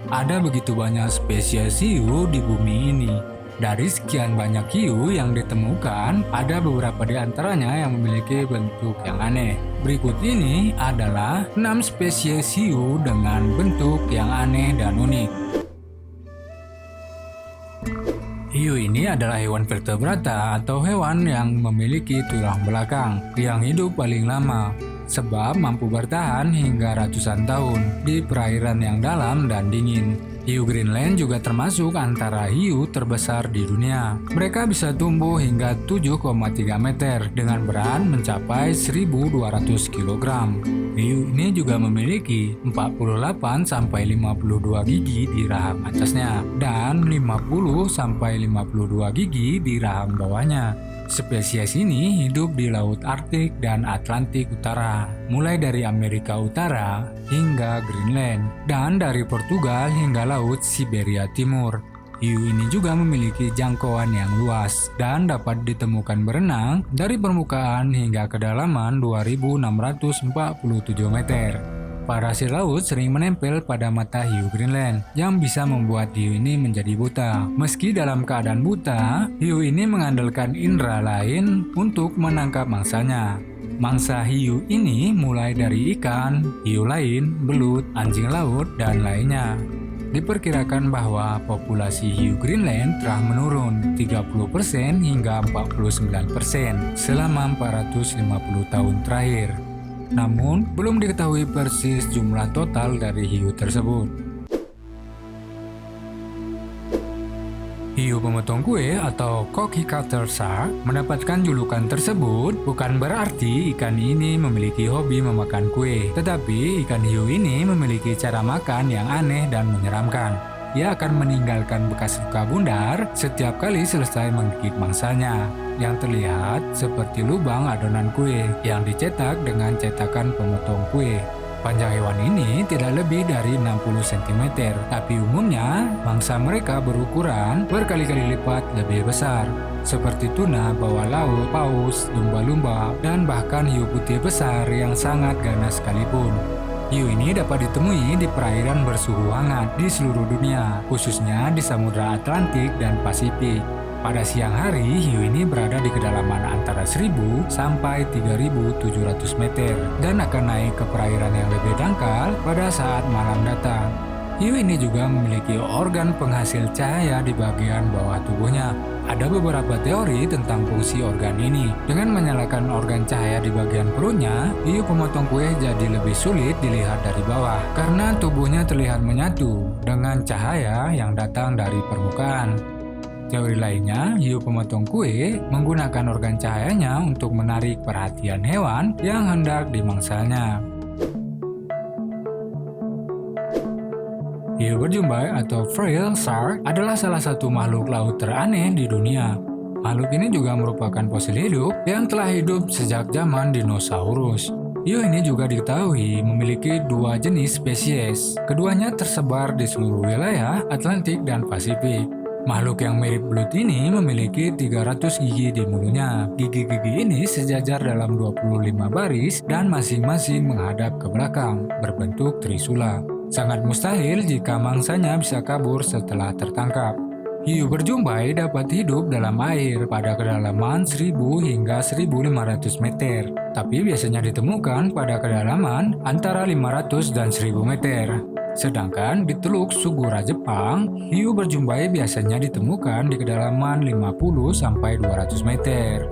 Ada begitu banyak spesies hiu di bumi ini. Dari sekian banyak hiu yang ditemukan, ada beberapa di antaranya yang memiliki bentuk yang aneh. Berikut ini adalah 6 spesies hiu dengan bentuk yang aneh dan unik. Hiu ini adalah hewan vertebrata atau hewan yang memiliki tulang belakang yang hidup paling lama, sebab mampu bertahan hingga ratusan tahun di perairan yang dalam dan dingin. Hiu Greenland juga termasuk antara hiu terbesar di dunia. Mereka bisa tumbuh hingga 7,3 meter dengan berat mencapai 1.200 kg. Hiu ini juga memiliki 48-52 gigi di rahang atasnya dan 50-52 gigi di rahang bawahnya. Spesies ini hidup di Laut Arktik dan Atlantik Utara, mulai dari Amerika Utara hingga Greenland, dan dari Portugal hingga Laut Siberia Timur. Hiu ini juga memiliki jangkauan yang luas dan dapat ditemukan berenang dari permukaan hingga kedalaman 2.647 meter. Pasir laut sering menempel pada mata hiu Greenland yang bisa membuat hiu ini menjadi buta. Meski dalam keadaan buta, hiu ini mengandalkan indera lain untuk menangkap mangsanya. Mangsa hiu ini mulai dari ikan, hiu lain, belut, anjing laut, dan lainnya. Diperkirakan bahwa populasi hiu Greenland telah menurun 30% hingga 49% selama 450 tahun terakhir. Namun, belum diketahui persis jumlah total dari hiu tersebut. Hiu pemotong kue atau cookie cutter shark mendapatkan julukan tersebut bukan berarti ikan ini memiliki hobi memakan kue, tetapi ikan hiu ini memiliki cara makan yang aneh dan menyeramkan. Ia akan meninggalkan bekas luka bundar setiap kali selesai menggigit mangsanya, yang terlihat seperti lubang adonan kue yang dicetak dengan cetakan pemotong kue. Panjang hewan ini tidak lebih dari 60 cm, tapi umumnya mangsa mereka berukuran berkali-kali lipat lebih besar, seperti tuna, bawah laut, paus, lumba-lumba, dan bahkan hiu putih besar yang sangat ganas sekalipun. Hiu ini dapat ditemui di perairan bersuhu hangat di seluruh dunia, khususnya di Samudra Atlantik dan Pasifik. Pada siang hari, hiu ini berada di kedalaman antara 1.000 sampai 3.700 meter dan akan naik ke perairan yang lebih dangkal pada saat malam datang. Hiu ini juga memiliki organ penghasil cahaya di bagian bawah tubuhnya. Ada beberapa teori tentang fungsi organ ini. Dengan menyalakan organ cahaya di bagian perutnya, hiu pemotong kue jadi lebih sulit dilihat dari bawah karena tubuhnya terlihat menyatu dengan cahaya yang datang dari permukaan. Teori lainnya, hiu pemotong kue menggunakan organ cahayanya untuk menarik perhatian hewan yang hendak dimangsanya. Hiu berjumbai atau frilled shark adalah salah satu makhluk laut teraneh di dunia. Makhluk ini juga merupakan fosil hidup yang telah hidup sejak zaman dinosaurus. Hiu ini juga diketahui memiliki 2 jenis spesies. Keduanya tersebar di seluruh wilayah Atlantik dan Pasifik. Makhluk yang mirip belut ini memiliki 300 gigi di mulutnya. Gigi-gigi ini sejajar dalam 25 baris dan masing-masing menghadap ke belakang, berbentuk trisula. Sangat mustahil jika mangsanya bisa kabur setelah tertangkap. Hiu berjumbai dapat hidup dalam air pada kedalaman 1.000 hingga 1.500 meter, tapi biasanya ditemukan pada kedalaman antara 500 dan 1.000 meter. Sedangkan di Teluk Sugura, Jepang, hiu berjumbai biasanya ditemukan di kedalaman 50 sampai 200 meter.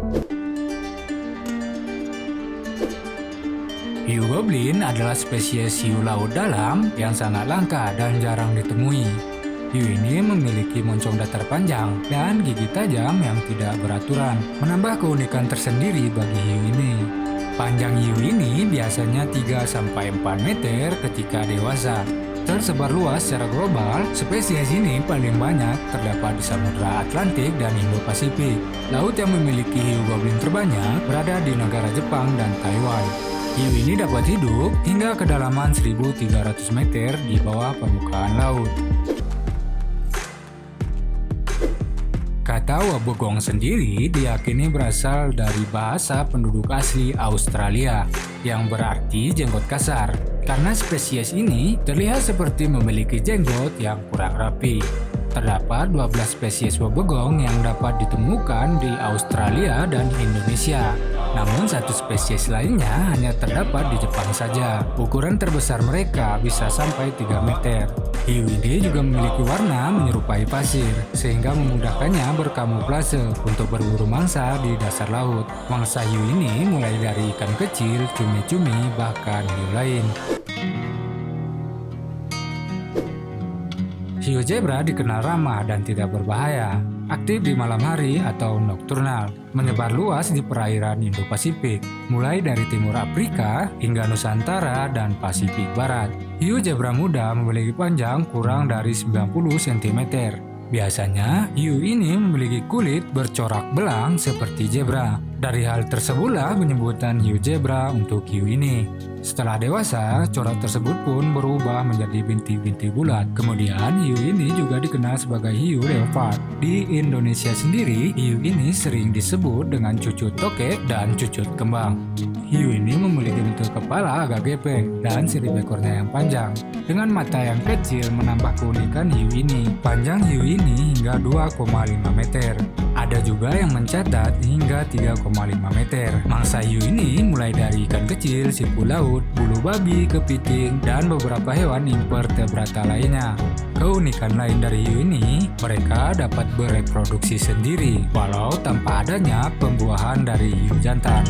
Hiu goblin adalah spesies hiu laut dalam yang sangat langka dan jarang ditemui. Hiu ini memiliki moncong datar panjang dan gigi tajam yang tidak beraturan, menambah keunikan tersendiri bagi hiu ini. Panjang hiu ini biasanya 3-4 meter ketika dewasa. Tersebar luas secara global, spesies ini paling banyak terdapat di Samudra Atlantik dan Indo-Pasifik. Laut yang memiliki hiu goblin terbanyak berada di negara Jepang dan Taiwan. Hiu ini dapat hidup hingga kedalaman 1.300 meter di bawah permukaan laut. Kata wabegong sendiri diyakini berasal dari bahasa penduduk asli Australia yang berarti jenggot kasar. Karena spesies ini terlihat seperti memiliki jenggot yang kurang rapi. Terdapat 12 spesies wabegong yang dapat ditemukan di Australia dan Indonesia. Namun satu spesies lainnya hanya terdapat di Jepang saja. Ukuran terbesar mereka bisa sampai 3 meter. Hiu ini juga memiliki warna menyerupai pasir, sehingga memudahkannya berkamuflase untuk berburu mangsa di dasar laut. Mangsa hiu ini mulai dari ikan kecil, cumi-cumi, bahkan hiu lain. Hiu zebra dikenal ramah dan tidak berbahaya, aktif di malam hari atau nokturnal, menyebar luas di perairan Indo-Pasifik, mulai dari timur Afrika hingga Nusantara dan Pasifik Barat. Hiu zebra muda memiliki panjang kurang dari 90 cm. Biasanya, hiu ini memiliki kulit bercorak belang seperti zebra. Dari hal tersebutlah penyebutan hiu zebra untuk hiu ini. Setelah dewasa, corak tersebut pun berubah menjadi bintik-bintik bulat. Kemudian, hiu ini juga dikenal sebagai hiu leopard. Di Indonesia sendiri, hiu ini sering disebut dengan cucut tokek dan cucut kembang. Hiu ini memiliki bentuk kepala agak gepeng dan sirip ekornya yang panjang. Dengan mata yang kecil menambah keunikan hiu ini. Panjang hiu ini hingga 2,5 meter. Ada juga yang mencatat hingga 3,5 meter. Mangsa hiu ini mulai dari ikan kecil, siput laut, bulu babi, kepiting, dan beberapa hewan invertebrata lainnya. Keunikan lain dari hiu ini, mereka dapat bereproduksi sendiri, walau tanpa adanya pembuahan dari hiu jantan.